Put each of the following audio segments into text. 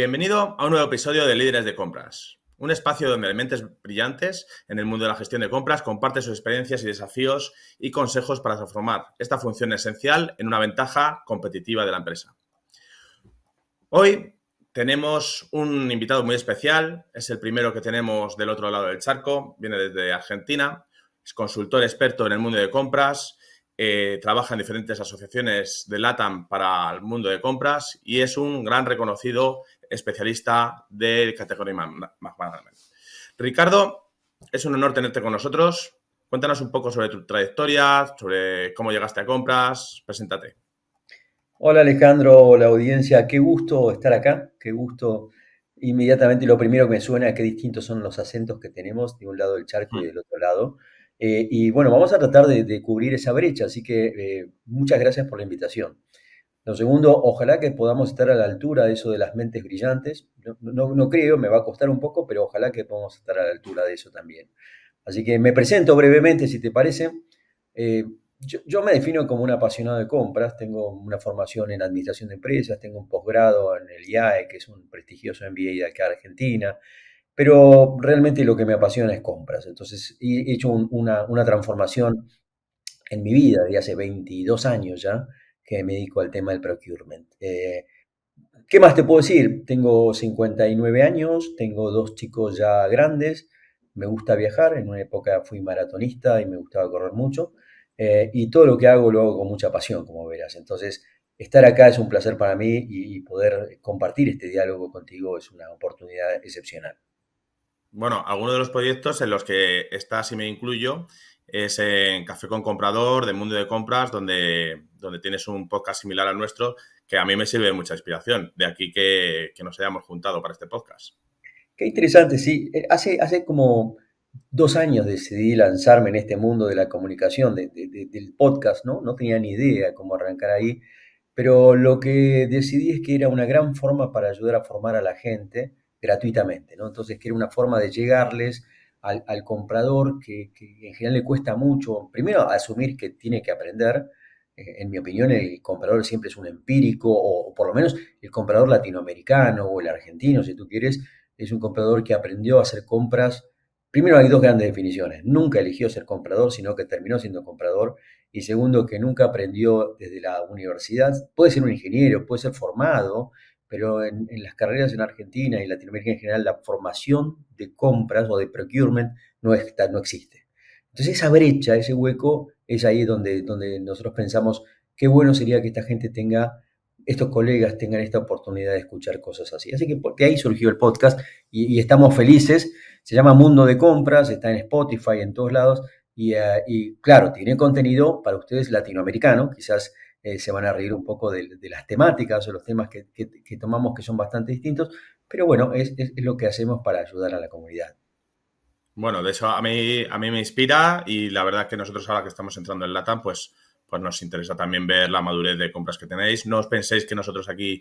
Bienvenido a un nuevo episodio de Líderes de Compras, un espacio donde mentes brillantes en el mundo de la gestión de compras comparten sus experiencias y desafíos y consejos para transformar esta función esencial en una ventaja competitiva de la empresa. Hoy tenemos un invitado muy especial, es el primero que tenemos del otro lado del charco, viene desde Argentina, es consultor experto en el mundo de compras, trabaja en diferentes asociaciones de LATAM para el mundo de compras y es un gran reconocido especialista de Category Management. Ricardo, es un honor tenerte con nosotros. Cuéntanos un poco sobre tu trayectoria, sobre cómo llegaste a compras. Preséntate. Hola Alejandro, hola audiencia, qué gusto estar acá, qué gusto. Inmediatamente lo primero que me suena es qué distintos son los acentos que tenemos de un lado del charco y del otro lado. Y bueno, vamos a tratar de cubrir esa brecha, así que muchas gracias por la invitación. Lo segundo, ojalá que podamos estar a la altura de eso de las mentes brillantes. No creo, me va a costar un poco, pero ojalá que podamos estar a la altura de eso también. Así que me presento brevemente, si te parece. Eh, yo me defino como un apasionado de compras, tengo una formación en administración de empresas, tengo un posgrado en el IAE, que es un prestigioso MBA de acá de Argentina, pero realmente lo que me apasiona es compras. Entonces he hecho una transformación en mi vida de hace 22 años ya, que me dedico al tema del procurement. ¿Qué más te puedo decir? Tengo 59 años, tengo dos chicos ya grandes, me gusta viajar, en una época fui maratonista y me gustaba correr mucho, y todo lo hago con mucha pasión, como verás. Entonces, estar acá es un placer para mí y poder compartir este diálogo contigo es una oportunidad excepcional. Bueno, algunos de los proyectos en los que estás y me incluyo es en Café con Comprador, de Mundo de Compras, donde tienes un podcast similar al nuestro, que a mí me sirve de mucha inspiración. De aquí que nos hayamos juntado para este podcast. Qué interesante, sí. Hace como 2 años decidí lanzarme en este mundo de la comunicación, del podcast, ¿no? No tenía ni idea cómo arrancar ahí, pero lo que decidí es que era una gran forma para ayudar a formar a la gente gratuitamente, ¿no? Entonces, que era una forma de llegarles al comprador que en general le cuesta mucho, primero, asumir que tiene que aprender. En mi opinión, el comprador siempre es un empírico, o por lo menos el comprador latinoamericano o el argentino, si tú quieres, es un comprador que aprendió a hacer compras. Primero, hay dos grandes definiciones: nunca eligió ser comprador, sino que terminó siendo comprador. Y segundo, que nunca aprendió desde la universidad. Puede ser un ingeniero, puede ser formado, pero en las carreras en Argentina y Latinoamérica en general, la formación de compras o de procurement no existe. Entonces esa brecha, ese hueco, es ahí donde nosotros pensamos qué bueno sería que esta gente tenga, estos colegas tengan esta oportunidad de escuchar cosas así. Así que de ahí surgió el podcast y estamos felices. Se llama Mundo de Compras, está en Spotify, en todos lados. Y claro, tiene contenido para ustedes latinoamericano, quizás se van a reír un poco de las temáticas o los temas que tomamos, que son bastante distintos, pero bueno, es lo que hacemos para ayudar a la comunidad. Bueno, de eso a mí me inspira y la verdad que nosotros ahora que estamos entrando en LATAM, pues nos interesa también ver la madurez de compras que tenéis. No os penséis que nosotros aquí,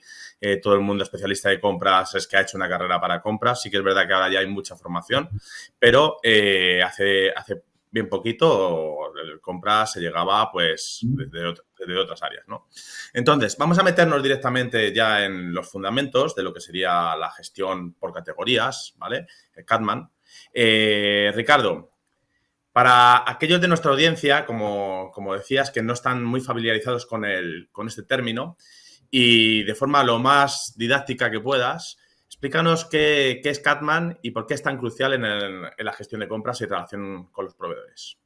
todo el mundo especialista de compras es que ha hecho una carrera para compras. Sí que es verdad que ahora ya hay mucha formación, pero hace bien poquito el compras se llegaba pues desde otras áreas, ¿no? Entonces, vamos a meternos directamente ya en los fundamentos de lo que sería la gestión por categorías, ¿vale? El Catman. Ricardo, para aquellos de nuestra audiencia, como decías, que no están muy familiarizados con este término y de forma lo más didáctica que puedas, explícanos qué es Catman y por qué es tan crucial en la gestión de compras y relación con los proveedores.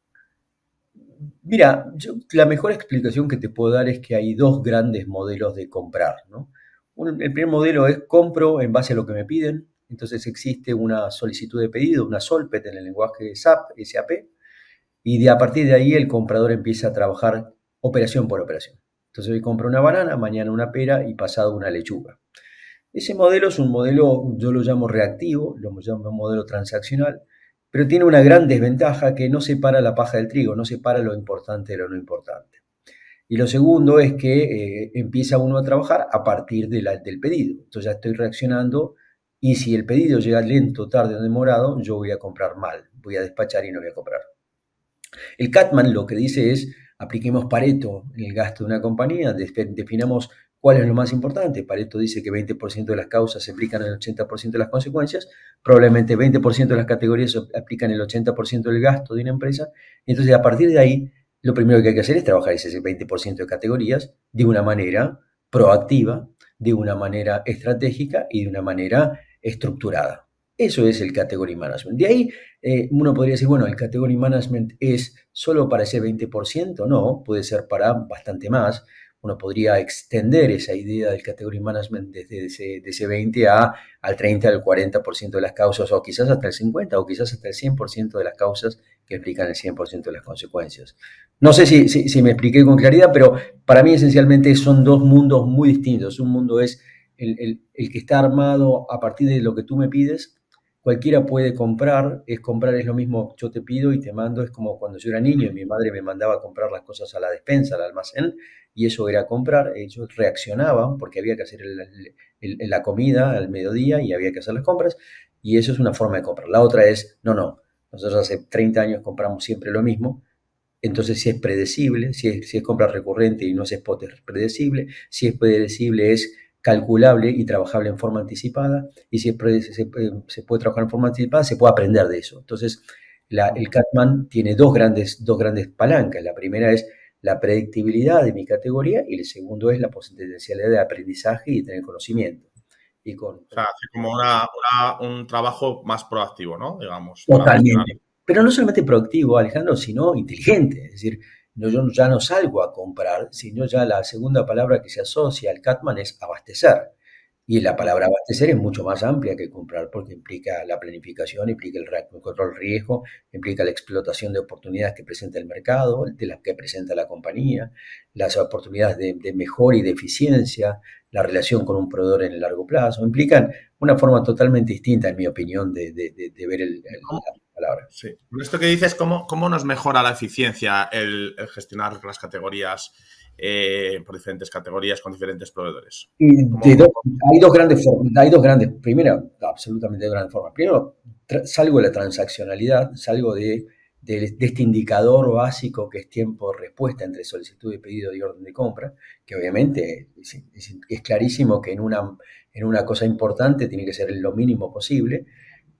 Mira, la mejor explicación que te puedo dar es que hay dos grandes modelos de comprar, ¿no? El primer modelo es compro en base a lo que me piden. Entonces existe una solicitud de pedido, una SOLPET en el lenguaje SAP, y a partir de ahí el comprador empieza a trabajar operación por operación. Entonces hoy compro una banana, mañana una pera y pasado una lechuga. Ese modelo es un modelo, yo lo llamo reactivo, lo llamo un modelo transaccional, pero tiene una gran desventaja, que no separa la paja del trigo, no separa lo importante de lo no importante. Y lo segundo es que empieza uno a trabajar a partir del pedido. Entonces ya estoy reaccionando, y si el pedido llega lento, tarde o demorado, yo voy a comprar mal, voy a despachar y no voy a comprar. El Catman lo que dice es: apliquemos Pareto en el gasto de una compañía, definamos ¿Cuál es lo más importante? Pareto dice que 20% de las causas se aplican el 80% de las consecuencias, probablemente 20% de las categorías aplican el 80% del gasto de una empresa. Entonces, a partir de ahí, lo primero que hay que hacer es trabajar ese 20% de categorías de una manera proactiva, de una manera estratégica y de una manera estructurada. Eso es el category management. De ahí uno podría decir, bueno, el category management es solo para ese 20%, no, puede ser para bastante más. Uno podría extender esa idea del category management desde de ese 20 al 30, al 40% de las causas, o quizás hasta el 50, o quizás hasta el 100% de las causas que explican el 100% de las consecuencias. No sé si me expliqué con claridad, pero para mí esencialmente son dos mundos muy distintos. Un mundo es el que está armado a partir de lo que tú me pides. Cualquiera puede comprar, comprar es lo mismo, yo te pido y te mando, es como cuando yo era niño y mi madre me mandaba a comprar las cosas a la despensa, al almacén, y eso era comprar. Ellos reaccionaban porque había que hacer la comida al mediodía y había que hacer las compras, y eso es una forma de comprar. La otra es, no, nosotros hace 30 años compramos siempre lo mismo. Entonces, si es predecible, si es compra recurrente y no es spot, es predecible. Si es predecible, es calculable y trabajable en forma anticipada. Y si se puede trabajar en forma anticipada, se puede aprender de eso. Entonces, el Catman tiene dos grandes palancas. La primera es la predictibilidad de mi categoría y el segundo es la potencialidad de aprendizaje y de tener conocimiento. Y O sea, hace como un trabajo más proactivo, ¿no? Digamos, para gestionar. Totalmente. Pero no solamente productivo, Alejandro, sino inteligente. Es decir, yo ya no salgo a comprar, sino ya la segunda palabra que se asocia al Catman es abastecer. Y la palabra abastecer es mucho más amplia que comprar porque implica la planificación, implica el control riesgo, implica la explotación de oportunidades que presenta el mercado, de las que presenta la compañía, las oportunidades de mejora y de eficiencia, la relación con un proveedor en el largo plazo. Implican una forma totalmente distinta, en mi opinión, de ver la palabra. Sí. Con esto que dices, ¿cómo nos mejora la eficiencia el gestionar las categorías por diferentes categorías con diferentes proveedores? Y ¿Cómo? hay dos grandes formas, primero, absolutamente dos grandes formas. Primero, salgo de la transaccionalidad, salgo de este indicador básico que es tiempo-respuesta entre solicitud de pedido y orden de compra, que obviamente es clarísimo que en una cosa importante tiene que ser lo mínimo posible,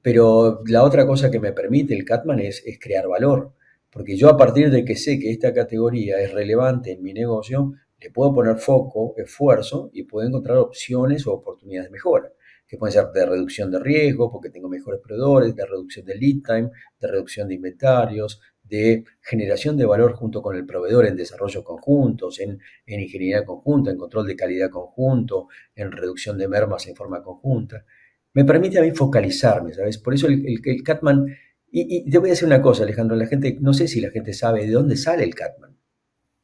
pero la otra cosa que me permite el Catman es crear valor, porque yo a partir de que sé que esta categoría es relevante en mi negocio, le puedo poner foco, esfuerzo y puedo encontrar opciones o oportunidades de mejora, que pueden ser de reducción de riesgo, porque tengo mejores proveedores, de reducción de lead time, de reducción de inventarios, de generación de valor junto con el proveedor en desarrollos conjuntos, en ingeniería conjunta, en control de calidad conjunto, en reducción de mermas en forma conjunta. Me permite a mí focalizarme, ¿sabes? Por eso el Catman, y te voy a decir una cosa, Alejandro, la gente, no sé si la gente sabe de dónde sale el Catman.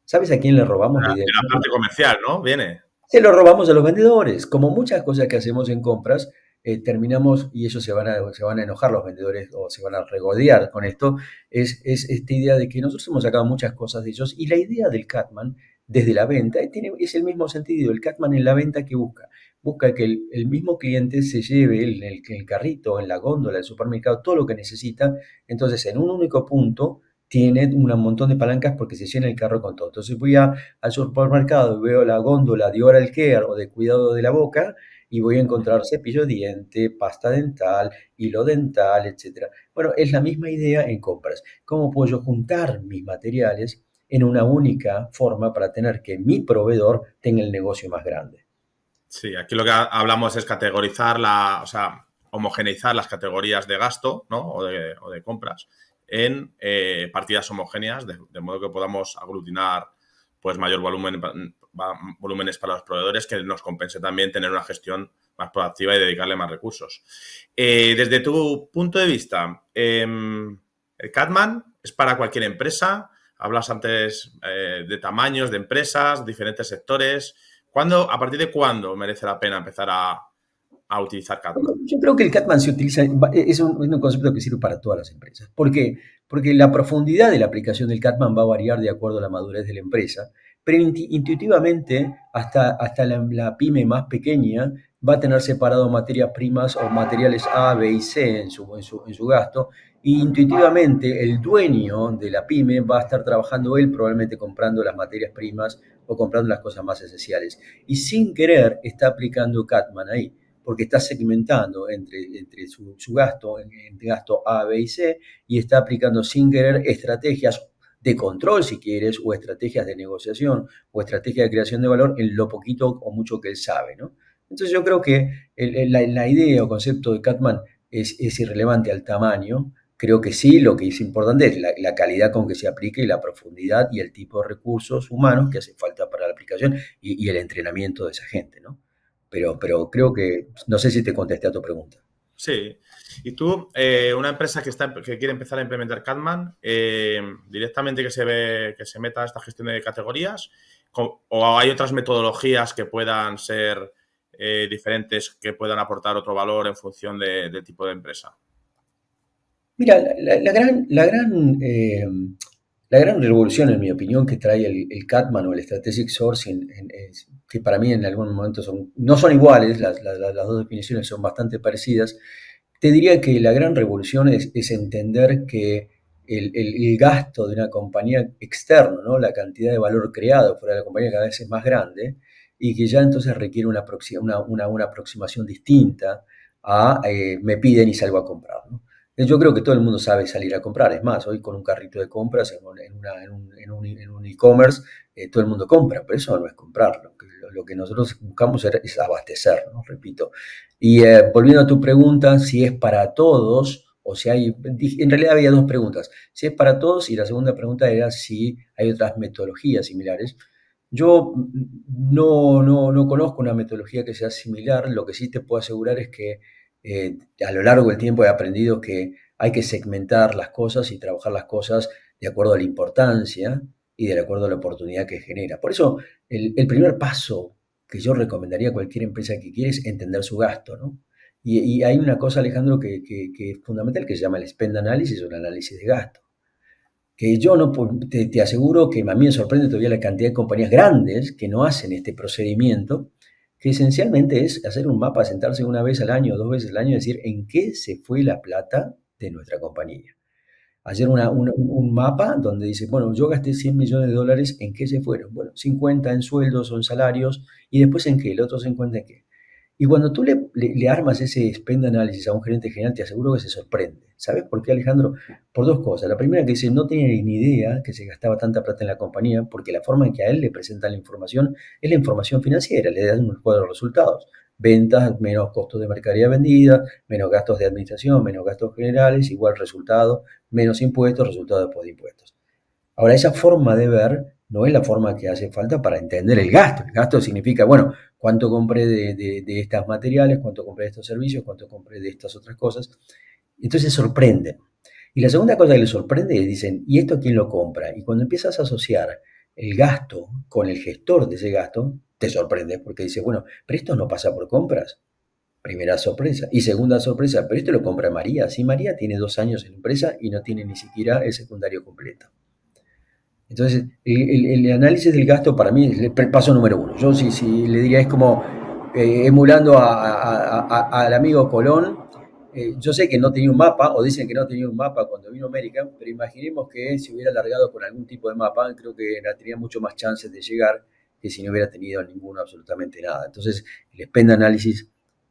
¿Sabes a quién le robamos la idea De del la Catman? parte comercial, ¿no? Viene. Se lo robamos a los vendedores. Como muchas cosas que hacemos en compras, terminamos, y ellos se van a enojar los vendedores o se van a regodear con esto, es esta idea de que nosotros hemos sacado muchas cosas de ellos y la idea del Catman desde la venta es el mismo sentido. El Catman en la venta que busca que el mismo cliente se lleve en el carrito, en la góndola del supermercado, todo lo que necesita. Entonces, en un único punto tiene un montón de palancas porque se llena el carro con todo. Entonces voy al supermercado y veo la góndola de oral care o de cuidado de la boca y voy a encontrar cepillo de diente, pasta dental, hilo dental, etcétera. Bueno, es la misma idea en compras. ¿Cómo puedo yo juntar mis materiales en una única forma para tener que mi proveedor tenga el negocio más grande? Sí, aquí lo que hablamos es categorizar o sea, homogeneizar las categorías de gasto, ¿no? O de compras en partidas homogéneas, de modo que podamos aglutinar pues mayor volúmenes para los proveedores, que nos compense también tener una gestión más proactiva y dedicarle más recursos. Desde tu punto de vista, el Catman es para cualquier empresa. Hablas antes de tamaños de empresas, diferentes sectores. ¿A partir de cuándo merece la pena empezar a utilizar Catman? Yo creo que el Catman se utiliza, es un concepto que sirve para todas las empresas. ¿Por qué? Porque la profundidad de la aplicación del Catman va a variar de acuerdo a la madurez de la empresa, pero intuitivamente hasta la pyme más pequeña va a tener separado materias primas o materiales A, B y C en su gasto, y intuitivamente el dueño de la pyme va a estar trabajando él probablemente comprando las materias primas o comprando las cosas más esenciales. Y sin querer está aplicando Catman ahí, porque está segmentando entre su gasto, entre gasto A, B y C, y está aplicando sin querer estrategias de control, si quieres, o estrategias de negociación, o estrategias de creación de valor en lo poquito o mucho que él sabe, ¿no? Entonces yo creo que la idea o concepto de Catman es irrelevante al tamaño. Creo que sí, lo que es importante es la calidad con que se aplique y la profundidad y el tipo de recursos humanos que hace falta para la aplicación y el entrenamiento de esa gente, ¿no? Pero creo que, no sé si te contesté a tu pregunta. Sí. Y tú, una empresa que quiere empezar a implementar Catman, directamente que se meta a esta gestión de categorías, o hay otras metodologías que puedan ser diferentes, que puedan aportar otro valor en función del tipo de empresa. Mira, la gran revolución, en mi opinión, que trae el Catman o el Strategic Sourcing, que para mí en algún momento no son iguales, las dos definiciones son bastante parecidas. Te diría que la gran revolución es entender que el gasto de una compañía externa, ¿no? La cantidad de valor creado fuera de la compañía cada vez es más grande y que ya entonces requiere una aproximación distinta a me piden y salgo a comprar, ¿no? Yo creo que todo el mundo sabe salir a comprar. Es más, hoy con un carrito de compras en un e-commerce, todo el mundo compra, pero eso no es comprar. Lo que nosotros buscamos es abastecer, ¿no? Repito. Y volviendo a tu pregunta, si es para todos, o si hay, en realidad había dos preguntas, si es para todos y la segunda pregunta era si hay otras metodologías similares. Yo no conozco una metodología que sea similar, lo que sí te puedo asegurar es que a lo largo del tiempo he aprendido que hay que segmentar las cosas y trabajar las cosas de acuerdo a la importancia y de acuerdo a la oportunidad que genera. Por eso, el primer paso que yo recomendaría a cualquier empresa que quiere es entender su gasto, ¿no? Y hay una cosa, Alejandro, que es fundamental, que se llama el spend analysis o el análisis de gasto. Que yo no te aseguro que a mí me sorprende todavía la cantidad de compañías grandes que no hacen este procedimiento, que esencialmente es hacer un mapa, sentarse una vez al año, dos veces al año y decir en qué se fue la plata de nuestra compañía. Hacer un mapa donde dice, bueno, yo gasté 100 millones de dólares, ¿en qué se fueron? Bueno, 50 en sueldos o en salarios, y después en qué, el otro 50 en qué. Y cuando tú le armas ese spend analysis a un gerente general, te aseguro que se sorprende. ¿Sabes por qué, Alejandro? Por dos cosas. La primera, que dice, no tenía ni idea que se gastaba tanta plata en la compañía, porque la forma en que a él le presentan la información es la información financiera, le dan un cuadro de resultados. Ventas, menos costos de mercadería vendida, menos gastos de administración, menos gastos generales, igual resultado, menos impuestos, resultado después de impuestos. Ahora, esa forma de ver no es la forma que hace falta para entender el gasto. El gasto significa, bueno, cuánto compré de estos materiales, cuánto compré de estos servicios, cuánto compré de estas otras cosas. Entonces sorprenden. Y la segunda cosa que les sorprende es, dicen, ¿y esto quién lo compra? Y cuando empiezas a asociar el gasto con el gestor de ese gasto, te sorprende porque dices, bueno, pero esto no pasa por compras. Primera sorpresa. Y segunda sorpresa, pero esto lo compra María. Si María tiene 2 años en la empresa y no tiene ni siquiera el secundario completo. Entonces, el análisis del gasto para mí es el paso número uno. Yo sí le diría, es como emulando al amigo Colón. Yo sé que no tenía un mapa, o dicen que no tenía un mapa cuando vino a América, pero imaginemos que él se hubiera largado con algún tipo de mapa, creo que tenía mucho más chances de llegar que si no hubiera tenido ninguno, absolutamente nada. Entonces, el spend análisis,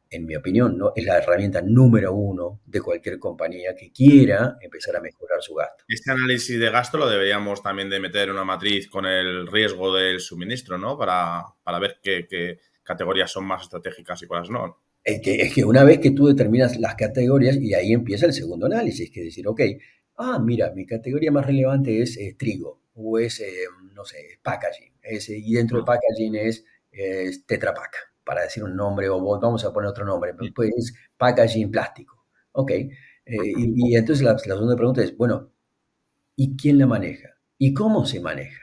en mi opinión, ¿no? Es la herramienta número uno de cualquier compañía que quiera empezar a mejorar su gasto. Este análisis de gasto lo deberíamos también de meter en una matriz con el riesgo del suministro, ¿no? Para ver qué categorías son más estratégicas y cuáles no. Es que una vez que tú determinas las categorías, y ahí empieza el segundo análisis, que es decir, ok, mira, mi categoría más relevante es trigo, o es, no sé, packaging, y dentro de packaging es Tetra Pak, para decir un nombre, o vamos a poner otro nombre, pues es packaging plástico. Ok, y entonces la segunda pregunta es, bueno, ¿y quién la maneja? ¿Y cómo se maneja?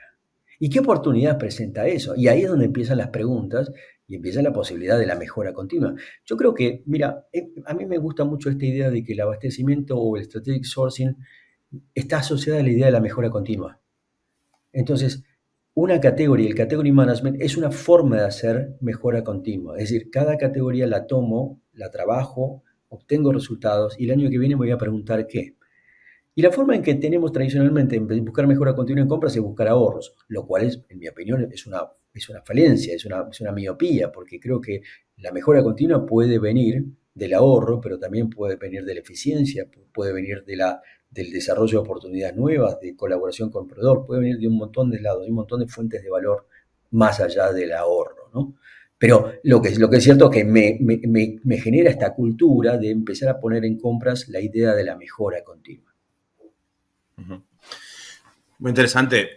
¿Y qué oportunidad presenta eso? Y ahí es donde empiezan las preguntas y empieza la posibilidad de la mejora continua. Yo creo que, mira, a mí me gusta mucho esta idea de que el abastecimiento o el strategic sourcing está asociada a la idea de la mejora continua. Entonces, una categoría, el category management, es una forma de hacer mejora continua. Es decir, cada categoría la tomo, la trabajo, obtengo resultados y el año que viene me voy a preguntar qué. Y la forma en que tenemos tradicionalmente en buscar mejora continua en compras es buscar ahorros, lo cual es, en mi opinión, es una falencia, es una miopía, porque creo que la mejora continua puede venir del ahorro, pero también puede venir de la eficiencia, puede venir del desarrollo de oportunidades nuevas, de colaboración con el proveedor, puede venir de un montón de lados, de un montón de fuentes de valor más allá del ahorro, ¿no? Pero lo que es cierto es que me genera esta cultura de empezar a poner en compras la idea de la mejora continua. Ujú. Muy interesante.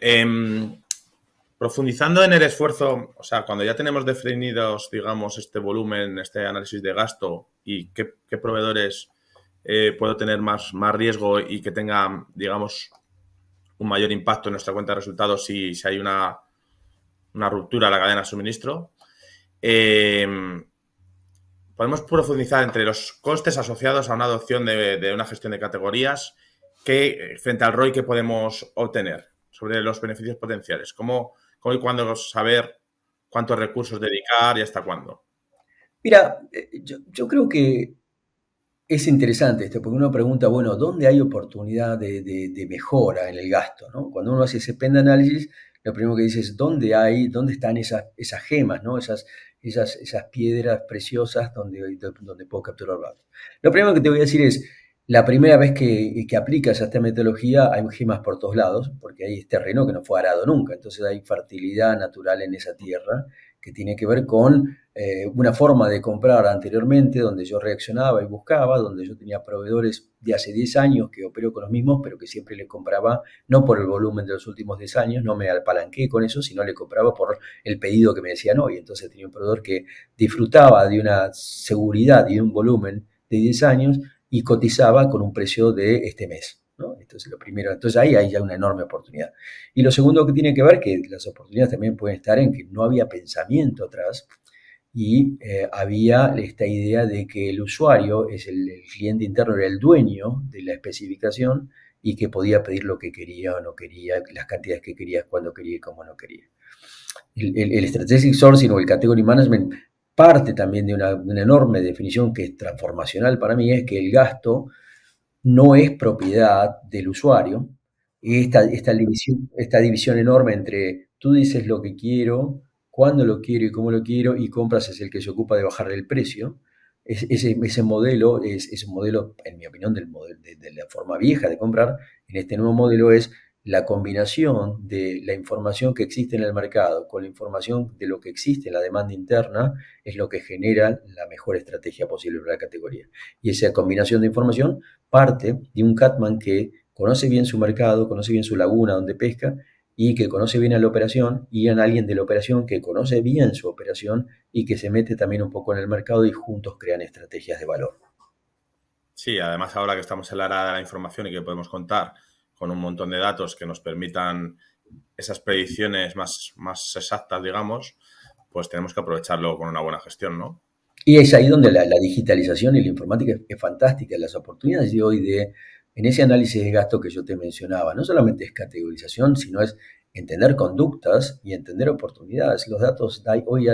Profundizando en el esfuerzo, o sea, cuando ya tenemos definidos, digamos, este volumen, este análisis de gasto y qué proveedores puedo tener más riesgo y que tenga, digamos, un mayor impacto en nuestra cuenta de resultados si hay una ruptura de la cadena de suministro, podemos profundizar entre los costes asociados a una adopción de una gestión de categorías frente al ROI que podemos obtener sobre los beneficios potenciales. ¿Cómo y cuándo saber cuántos recursos dedicar y hasta cuándo? Mira, yo creo que es interesante esto, porque uno pregunta, bueno, ¿dónde hay oportunidad de mejora en el gasto, ¿no? Cuando uno hace ese spend análisis, lo primero que dice es dónde están esas gemas, ¿no? Esas piedras preciosas donde puedo capturar valor. Lo primero que te voy a decir es, la primera vez que aplicas esta metodología hay gemas por todos lados, porque hay terreno que no fue arado nunca, entonces hay fertilidad natural en esa tierra que tiene que ver con una forma de comprar anteriormente donde yo reaccionaba y buscaba, donde yo tenía proveedores de hace 10 años que opero con los mismos, pero que siempre les compraba no por el volumen de los últimos 10 años, no me apalanqué con eso, sino le compraba por el pedido que me decían hoy. Entonces tenía un proveedor que disfrutaba de una seguridad y de un volumen de 10 años y cotizaba con un precio de este mes, ¿no? Entonces lo primero, entonces ahí hay ya una enorme oportunidad. Y lo segundo que tiene que ver, que las oportunidades también pueden estar en que no había pensamiento atrás y había esta idea de que el usuario es el cliente interno, era el dueño de la especificación y que podía pedir lo que quería o no quería, las cantidades que quería, cuando quería y cómo no quería. El Strategic Sourcing o el Category Management parte también de una enorme definición que es transformacional para mí, es que el gasto no es propiedad del usuario. Esta división enorme entre tú dices lo que quiero, cuándo lo quiero y cómo lo quiero, y compras es el que se ocupa de bajarle el precio. Ese modelo es un modelo, en mi opinión, de la forma vieja de comprar. En este nuevo modelo es la combinación de la información que existe en el mercado con la información de lo que existe en la demanda interna es lo que genera la mejor estrategia posible para la categoría. Y esa combinación de información parte de un catman que conoce bien su mercado, conoce bien su laguna donde pesca y que conoce bien a la operación y a alguien de la operación que conoce bien su operación y que se mete también un poco en el mercado y juntos crean estrategias de valor. Sí, además ahora que estamos en la era de la información y que podemos contar con un montón de datos que nos permitan esas predicciones más exactas, digamos, pues tenemos que aprovecharlo con una buena gestión, ¿no? Y es ahí donde la digitalización y la informática es fantástica. Las oportunidades de hoy en ese análisis de gasto que yo te mencionaba, no solamente es categorización, sino es entender conductas y entender oportunidades. Los datos, hoy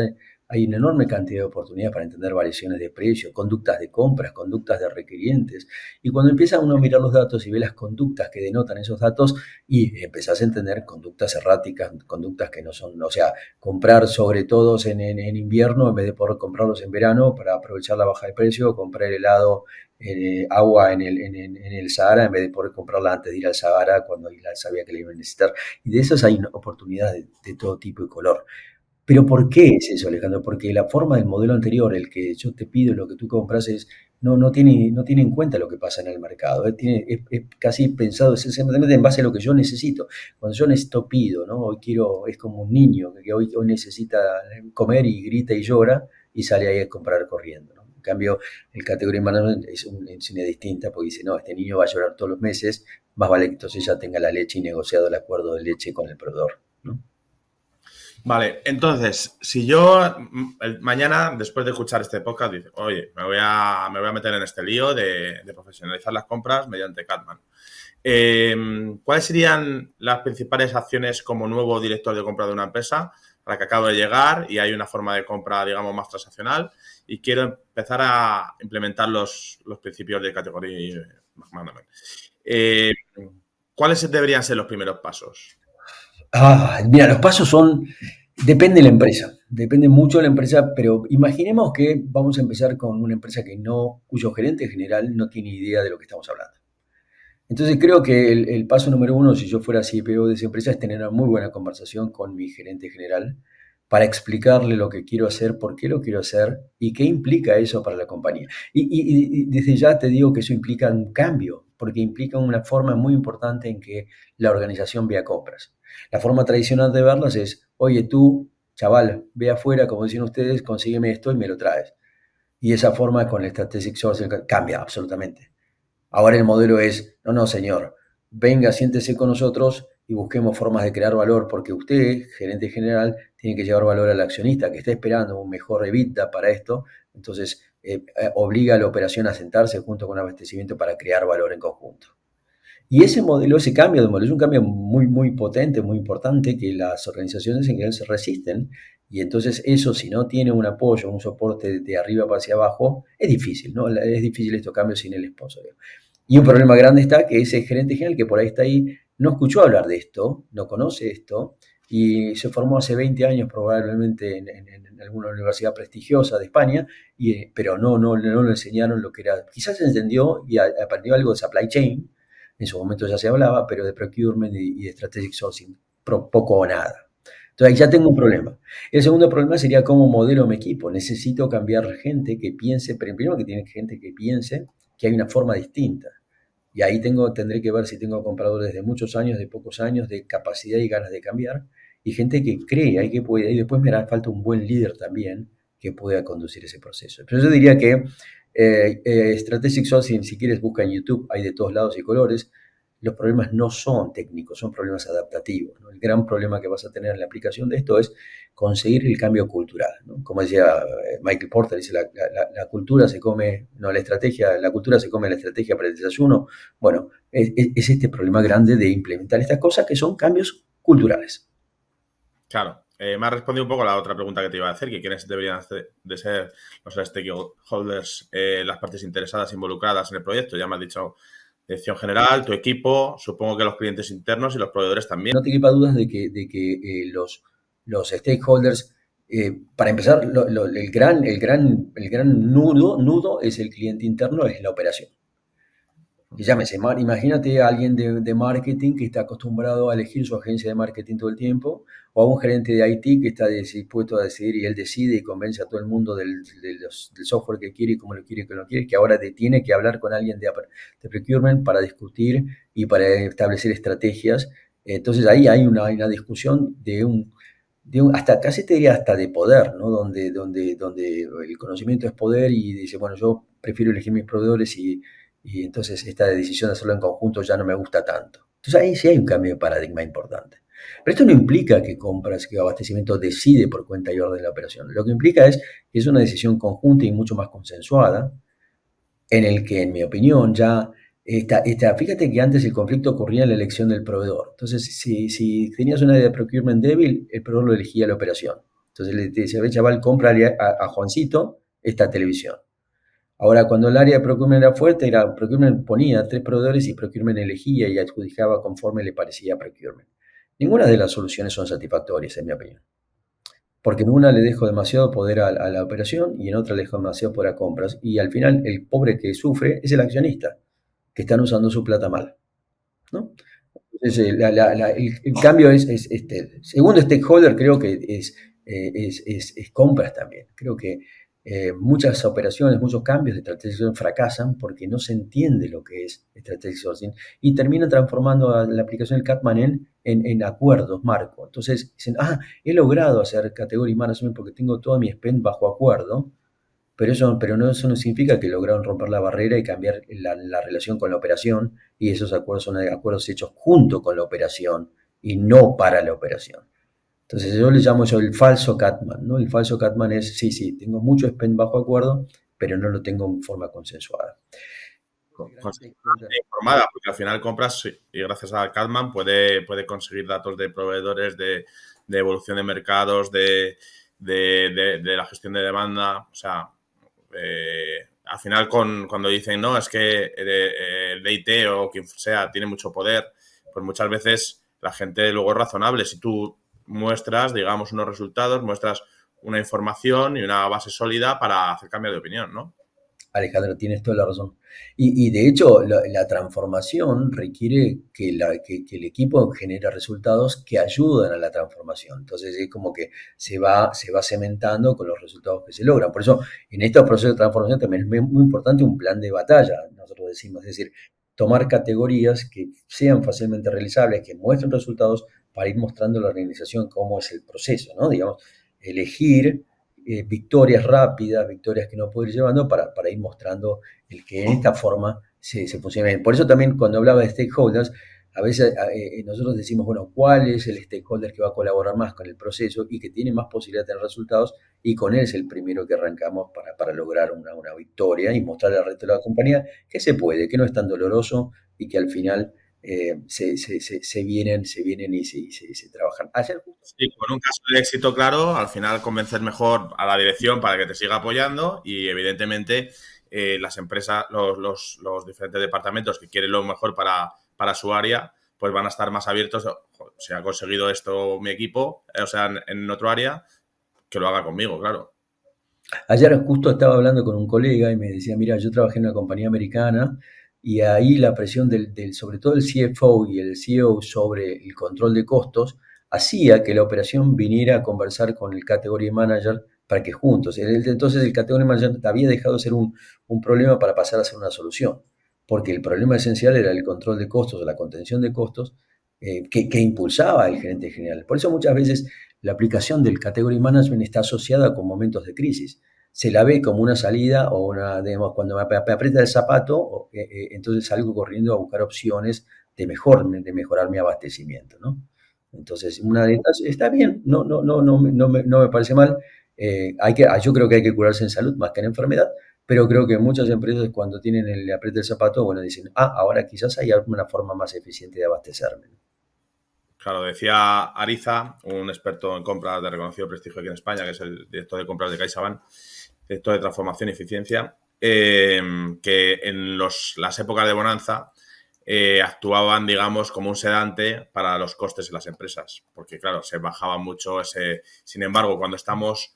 hay una enorme cantidad de oportunidades para entender variaciones de precio, conductas de compras, conductas de requirientes. Y cuando empieza uno a mirar los datos y ve las conductas que denotan esos datos, y empezás a entender conductas erráticas, conductas que no son, o sea, comprar sobre todo en invierno en vez de poder comprarlos en verano para aprovechar la baja de precio, comprar helado, agua en el Sahara en vez de poder comprarla antes de ir al Sahara cuando sabía que la iba a necesitar. Y de esas hay oportunidades de todo tipo y color. Pero ¿por qué es eso, Alejandro? Porque la forma del modelo anterior, el que yo te pido lo que tú compras, no tiene en cuenta lo que pasa en el mercado. Es casi pensado esencialmente en base a lo que yo necesito. Cuando yo necesito, pido, ¿no? Hoy quiero, es como un niño que hoy necesita comer y grita y llora y sale ahí a comprar corriendo, ¿no? En cambio, el Category Management es una distinta porque dice, no, este niño va a llorar todos los meses, más vale que entonces ya tenga la leche y negociado el acuerdo de leche con el proveedor, ¿no? Vale, entonces, si yo mañana, después de escuchar este podcast, dice, oye, me voy a meter en este lío de profesionalizar las compras mediante Catman. ¿Cuáles serían las principales acciones como nuevo director de compra de una empresa a la que acabo de llegar y hay una forma de compra, digamos, más transaccional y quiero empezar a implementar los principios de categoría management? Eh, ¿Cuáles deberían ser los primeros pasos? Mira, los pasos son, depende de la empresa, depende mucho de la empresa, pero imaginemos que vamos a empezar con una empresa cuyo gerente general no tiene idea de lo que estamos hablando. Entonces creo que el paso número uno, si yo fuera CPO de esa empresa, es tener una muy buena conversación con mi gerente general para explicarle lo que quiero hacer, por qué lo quiero hacer y qué implica eso para la compañía. Y desde ya te digo que eso implica un cambio, porque implica una forma muy importante en que la organización vea compras. La forma tradicional de verlas es, oye tú, chaval, ve afuera, como dicen ustedes, consígueme esto y me lo traes. Y esa forma con el Strategic Sourcing cambia absolutamente. Ahora el modelo es, no, no, señor, venga, siéntese con nosotros y busquemos formas de crear valor, porque usted, gerente general, tiene que llevar valor al accionista que está esperando un mejor EBITDA para esto. Entonces, obliga a la operación a sentarse junto con abastecimiento para crear valor en conjunto. Y ese modelo, ese cambio de modelo, es un cambio muy, muy potente, muy importante, que las organizaciones en general se resisten. Y entonces eso, si no tiene un apoyo, un soporte de arriba para hacia abajo, es difícil, ¿no? Es difícil estos cambios sin el sponsor. Y un problema grande está que ese gerente general que por ahí está ahí, no escuchó hablar de esto, no conoce esto, y se formó hace 20 años probablemente en alguna universidad prestigiosa de España, pero no le enseñaron lo que era. Quizás entendió y aprendió algo de supply chain, en su momento ya se hablaba, pero de procurement y de strategic sourcing, poco o nada. Entonces ahí ya tengo un problema. El segundo problema sería cómo modelo mi equipo. Necesito cambiar gente que piense, pero primero que tiene gente que piense que hay una forma distinta. Y ahí tendré que ver si tengo compradores de muchos años, de pocos años, de capacidad y ganas de cambiar, y gente que cree y que puede, y después me hará falta un buen líder también que pueda conducir ese proceso. Pero yo diría que Strategic Sourcing, si quieres, busca en YouTube, hay de todos lados y colores. Los problemas no son técnicos, son problemas adaptativos, ¿no? El gran problema que vas a tener en la aplicación de esto es conseguir el cambio cultural, ¿no? Como decía Michael Porter, dice, la cultura se come, no, la cultura se come la estrategia para el desayuno. Bueno, es este problema grande de implementar estas cosas que son cambios culturales. Claro, me ha respondido un poco la otra pregunta que te iba a hacer, que quiénes deberían de ser los stakeholders, las partes interesadas involucradas en el proyecto. Ya me has dicho dirección general, tu equipo, supongo que los clientes internos y los proveedores también. No te quepa dudas de que los stakeholders, para empezar, el gran nudo es el cliente interno, es la operación. Y llámese, imagínate a alguien de marketing que está acostumbrado a elegir su agencia de marketing todo el tiempo, o a un gerente de IT que está dispuesto a decidir y él decide y convence a todo el mundo del software que quiere y cómo lo quiere y que lo quiere, que ahora tiene que hablar con alguien de procurement para discutir y para establecer estrategias. Entonces ahí hay una discusión hasta casi te diría hasta de poder, ¿no? Donde el conocimiento es poder y dice, bueno, yo prefiero elegir mis proveedores y entonces esta decisión de hacerlo en conjunto ya no me gusta tanto. Entonces ahí sí hay un cambio de paradigma importante. Pero esto no implica que abastecimiento decide por cuenta y orden la operación. Lo que implica es que es una decisión conjunta y mucho más consensuada, en el que, en mi opinión, ya fíjate que antes el conflicto ocurría en la elección del proveedor. Entonces, si tenías una idea de procurement débil, el proveedor lo elegía la operación. Entonces le decía, ve chaval, cómprale a Juancito esta televisión. Ahora, cuando el área de procurement era fuerte, procurement ponía 3 proveedores y procurement elegía y adjudicaba conforme le parecía a procurement. Ninguna de las soluciones son satisfactorias, en mi opinión. Porque en una le dejo demasiado poder a la operación y en otra le dejo demasiado poder a compras. Y al final el pobre que sufre es el accionista, que están usando su plata mal, ¿no? Entonces, el cambio es este. Segundo stakeholder, creo que es compras también. Creo que muchas operaciones, muchos cambios de strategic sourcing fracasan porque no se entiende lo que es strategic sourcing y terminan transformando a la aplicación del Catman en acuerdos, marco. Entonces dicen, he logrado hacer category management porque tengo todo mi spend bajo acuerdo, pero eso no significa que lograron romper la barrera y cambiar la relación con la operación, y esos acuerdos son acuerdos hechos junto con la operación y no para la operación. Entonces yo le llamo eso el falso Catman, ¿no? El falso Catman es, sí, sí, tengo mucho spend bajo acuerdo, pero no lo tengo en forma consensuada. Entonces, gran stakeholder. Informada, porque al final compras y gracias a Cadman puede conseguir datos de proveedores, de evolución de mercados, de la gestión de demanda. O sea, al final cuando dicen, no, es que el DIT o quien sea tiene mucho poder, pues muchas veces la gente luego es razonable. Si tú muestras, digamos, unos resultados, muestras una información y una base sólida para hacer cambio de opinión, ¿no? Alejandro, tienes toda la razón. Y de hecho, la transformación requiere que el equipo genere resultados que ayudan a la transformación. Entonces es como que se va cementando con los resultados que se logran. Por eso, en estos procesos de transformación también es muy importante un plan de batalla, nosotros decimos, es decir, tomar categorías que sean fácilmente realizables, que muestren resultados para ir mostrando a la organización cómo es el proceso, ¿no? Digamos, elegir victorias rápidas, victorias que no puedo ir llevando para ir mostrando el que en esta forma se funciona bien. Por eso también cuando hablaba de stakeholders, a veces nosotros decimos, bueno, ¿cuál es el stakeholder que va a colaborar más con el proceso y que tiene más posibilidad de tener resultados? Y con él es el primero que arrancamos para lograr una victoria y mostrarle al resto de la compañía que se puede, que no es tan doloroso y que al final se vienen y se trabajan. Ayer Sí, con un caso de éxito claro, al final convencer mejor a la dirección para que te siga apoyando y evidentemente las empresas, los diferentes departamentos que quieren lo mejor para su área, pues van a estar más abiertos. Si ha conseguido esto mi equipo, o sea, en otro área, que lo haga conmigo, claro. Ayer justo estaba hablando con un colega y me decía, mira, yo trabajé en una compañía americana y ahí la presión sobre todo el CFO y el CEO sobre el control de costos hacía que la operación viniera a conversar con el Category Manager para que juntos, entonces el Category Manager había dejado de ser un problema para pasar a ser una solución, porque el problema esencial era el control de costos o la contención de costos que impulsaba el gerente general. Por eso muchas veces la aplicación del Category Management está asociada con momentos de crisis. Se la ve como una salida o digamos, cuando me aprieta el zapato, entonces salgo corriendo a buscar opciones de mejorar mi abastecimiento, ¿no? Entonces, una de estas está bien, no me parece mal. Yo creo que hay que curarse en salud más que en enfermedad, pero creo que muchas empresas cuando tienen el aprieta el zapato, bueno, dicen, ahora quizás hay alguna forma más eficiente de abastecerme. Claro, decía Ariza, un experto en compras de reconocido prestigio aquí en España, que es el director de compras de CaixaBank, director de transformación y eficiencia, que en las épocas de bonanza actuaban, digamos, como un sedante para los costes en las empresas, porque, claro, se bajaba mucho ese. Sin embargo, cuando estamos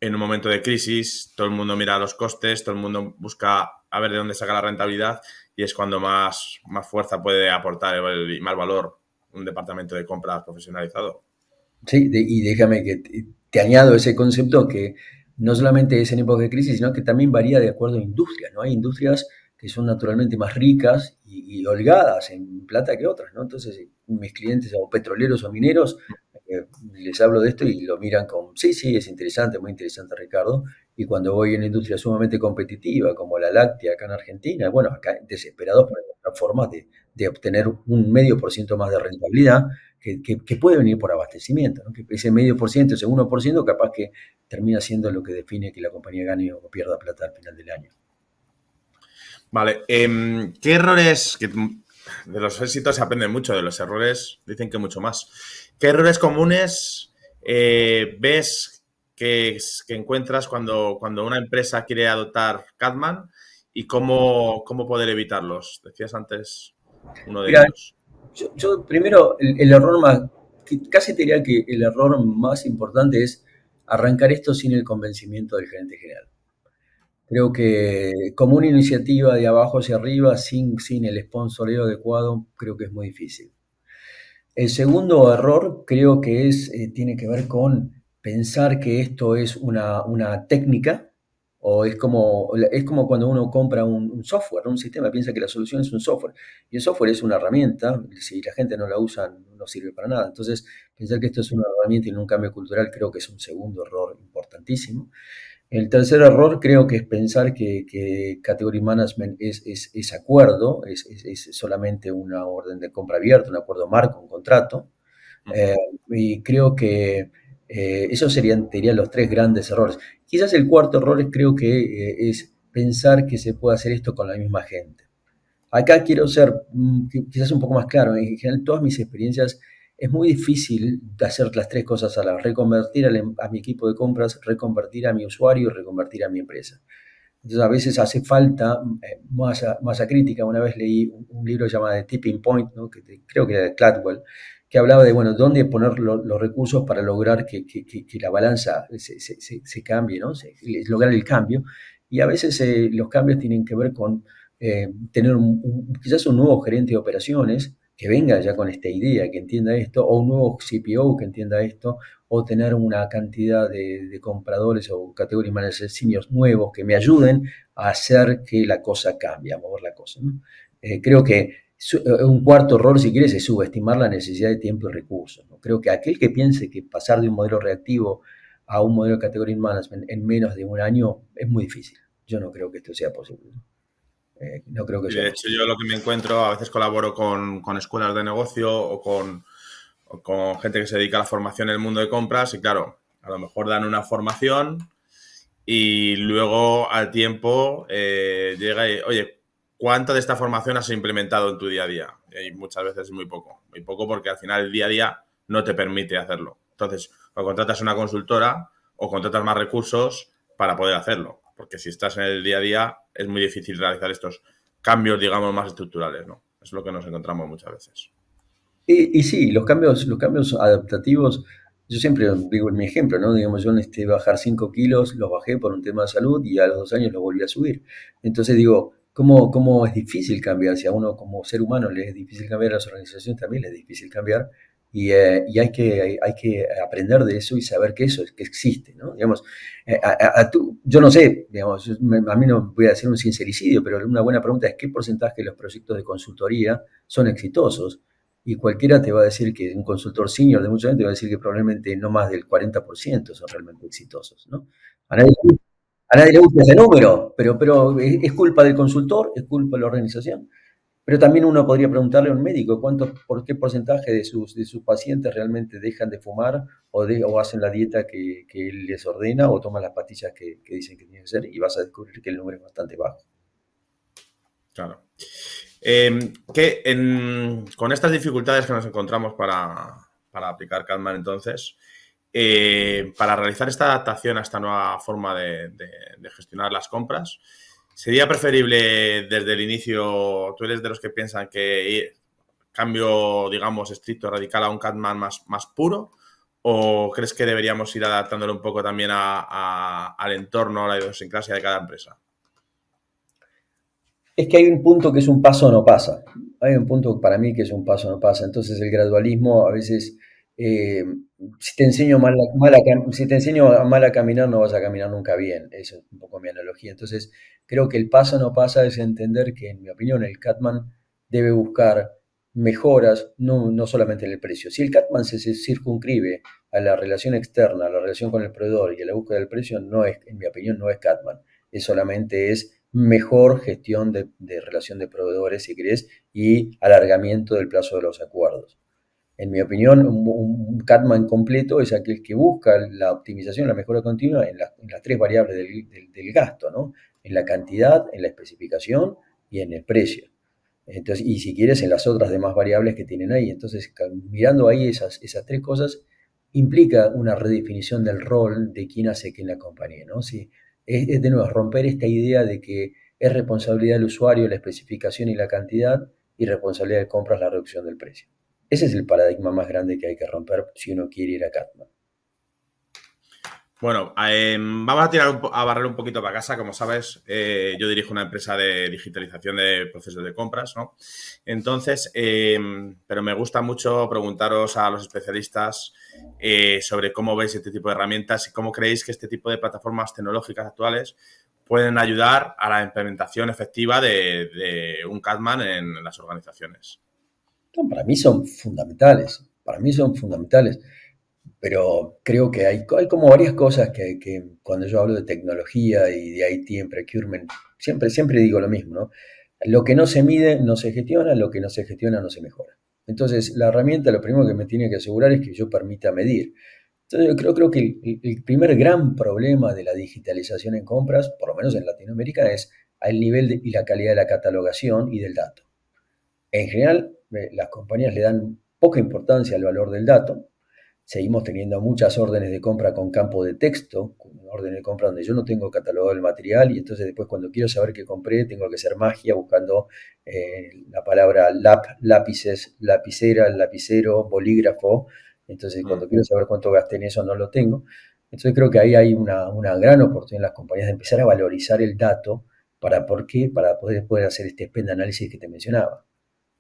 en un momento de crisis, todo el mundo mira los costes, todo el mundo busca a ver de dónde saca la rentabilidad y es cuando más fuerza puede aportar y más valor un departamento de compras profesionalizado. Sí, y déjame que te añado ese concepto que no solamente es en épocas de crisis, sino que también varía de acuerdo a industrias, ¿no? Hay industrias que son naturalmente más ricas y holgadas en plata que otras, ¿no? Entonces, mis clientes o petroleros o mineros, les hablo de esto y lo miran con, sí, sí, es interesante, muy interesante, Ricardo. Y cuando voy a una industria sumamente competitiva, como la láctea acá en Argentina, bueno, acá desesperados por encontrar formas de obtener un medio por ciento más de rentabilidad que puede venir por abastecimiento, ¿no? Que ese medio por ciento, ese 1%, capaz que termina siendo lo que define que la compañía gane o pierda plata al final del año. Vale, ¿qué errores, de los éxitos se aprende mucho, de los errores dicen que mucho más? ¿Qué errores comunes ves que encuentras cuando una empresa quiere adoptar Cadman y cómo poder evitarlos? Decías antes uno de Mira, ellos. yo primero, el error más, casi te diría que el error más importante es arrancar esto sin el convencimiento del gerente general. Creo que como una iniciativa de abajo hacia arriba, sin el sponsoreo adecuado, creo que es muy difícil. El segundo error creo que tiene que ver con pensar que esto es una técnica o es como cuando uno compra un software, un sistema, piensa que la solución es un software. Y el software es una herramienta, si la gente no la usa no sirve para nada. Entonces, pensar que esto es una herramienta y no un cambio cultural creo que es un segundo error importantísimo. El tercer error creo que es pensar que Category Management es acuerdo, es solamente una orden de compra abierta, un acuerdo marco, un contrato. Ujú. Eh, y creo que esos serían los tres grandes errores. Quizás el cuarto error creo que es pensar que se puede hacer esto con la misma gente. Acá quiero ser quizás un poco más claro. En general, todas mis experiencias es muy difícil de hacer las tres cosas a la vez. Reconvertir a mi equipo de compras, reconvertir a mi usuario y reconvertir a mi empresa. Entonces a veces hace falta masa crítica. Una vez leí un libro llamado The Tipping Point, ¿no? Creo que era de Cladwell, que hablaba de, bueno, dónde poner los recursos para lograr que la balanza se cambie, ¿no? Lograr el cambio. Y a veces los cambios tienen que ver con tener quizás un nuevo gerente de operaciones que venga ya con esta idea, que entienda esto, o un nuevo CPO que entienda esto, o tener una cantidad de compradores o category managers seniors nuevos que me ayuden a hacer que la cosa cambie, a mover la cosa, ¿no? Creo que un cuarto error, si quieres, es subestimar la necesidad de tiempo y recursos, ¿no? Creo que aquel que piense que pasar de un modelo reactivo a un modelo de category management en menos de un año es muy difícil. Yo no creo que esto sea posible. No creo que Y sea de hecho, posible. yo lo que me encuentro, a veces colaboro con escuelas de negocio o con gente que se dedica a la formación en el mundo de compras y claro, a lo mejor dan una formación y luego al tiempo llega y, oye, ¿cuánto de esta formación has implementado en tu día a día? Y muchas veces es muy poco porque al final el día a día no te permite hacerlo. Entonces, o contratas una consultora o contratas más recursos para poder hacerlo, porque si estás en el día a día es muy difícil realizar estos cambios, digamos, más estructurales, ¿no? Es lo que nos encontramos muchas veces. Y sí, los cambios adaptativos, yo siempre digo en mi ejemplo, ¿no? Digamos, yo necesité bajar 5 kilos, los bajé por un tema de salud y a los 2 años los volví a subir. Entonces digo, ¿cómo es difícil cambiar? Si a uno como ser humano le es difícil cambiar, a las organizaciones también les es difícil cambiar. Y hay que aprender de eso y saber que eso es, que existe, ¿no? Digamos, yo no sé, digamos, a mí no voy a hacer un sincericidio, pero una buena pregunta es ¿qué porcentaje de los proyectos de consultoría son exitosos? Y cualquiera te va a decir que un consultor senior de mucha gente te va a decir que probablemente no más del 40% son realmente exitosos, ¿no? A nadie, a nadie le gusta ese número, pero es culpa del consultor, es culpa de la organización. Pero también uno podría preguntarle a un médico por qué porcentaje de sus pacientes realmente dejan de fumar o hacen la dieta que él les ordena o toman las pastillas que dicen que tienen que hacer y vas a descubrir que el número es bastante bajo. Claro. Con estas dificultades que nos encontramos para aplicar Catman, entonces, para realizar esta adaptación a esta nueva forma de gestionar las compras, ¿sería preferible desde el inicio, tú eres de los que piensan que cambio, digamos, estricto, radical a un Catman más puro? ¿O crees que deberíamos ir adaptándolo un poco también al entorno, a la idiosincrasia de cada empresa? Es que hay un punto que es un paso o no pasa. Hay un punto para mí que es un paso o no pasa. Entonces el gradualismo a veces, eh, si te enseño si te enseño mal a caminar, no vas a caminar nunca bien. Eso es un poco mi analogía. Entonces creo que el paso o no pasa es entender que, en mi opinión, el Catman debe buscar mejoras, no solamente en el precio. Si el Catman se circunscribe a la relación externa, a la relación con el proveedor y a la búsqueda del precio, no es, en mi opinión, no es Catman. Es solamente es mejor gestión de relación de proveedores, si querés, y alargamiento del plazo de los acuerdos. En mi opinión, un Catman completo es aquel que busca la optimización, la mejora continua en las tres variables del gasto, ¿no? En la cantidad, en la especificación y en el precio. Entonces, y si quieres, en las otras demás variables que tienen ahí. Entonces, mirando ahí esas tres cosas, implica una redefinición del rol de quién hace qué en la compañía, ¿no? Si, es de nuevo romper esta idea de que es responsabilidad del usuario la especificación y la cantidad y responsabilidad de compras la reducción del precio. Ese es el paradigma más grande que hay que romper si uno quiere ir a Catman. Bueno, vamos a tirar a barrer un poquito para casa. Como sabes, yo dirijo una empresa de digitalización de procesos de compras, ¿no? Entonces, pero me gusta mucho preguntaros a los especialistas sobre cómo veis este tipo de herramientas y cómo creéis que este tipo de plataformas tecnológicas actuales pueden ayudar a la implementación efectiva de un Catman en las organizaciones. No, para mí son fundamentales, para mí son fundamentales. Pero creo que hay como varias cosas que cuando yo hablo de tecnología y de IT en procurement, siempre digo lo mismo, ¿no? Lo que no se mide no se gestiona, lo que no se gestiona no se mejora. Entonces, la herramienta lo primero que me tiene que asegurar es que yo permita medir. Entonces, yo creo que el primer gran problema de la digitalización en compras, por lo menos en Latinoamérica, es el nivel y la calidad de la catalogación y del dato. En general, las compañías le dan poca importancia al valor del dato. Seguimos teniendo muchas órdenes de compra con campo de texto, con órdenes de compra donde yo no tengo catalogado el material y entonces después cuando quiero saber qué compré tengo que hacer magia buscando la palabra lápices, lapicera, lapicero, bolígrafo. Entonces Mm. cuando quiero saber cuánto gasté en eso no lo tengo. Entonces creo que ahí hay una gran oportunidad en las compañías de empezar a valorizar el dato. ¿Por qué? Para poder hacer este spend análisis que te mencionaba.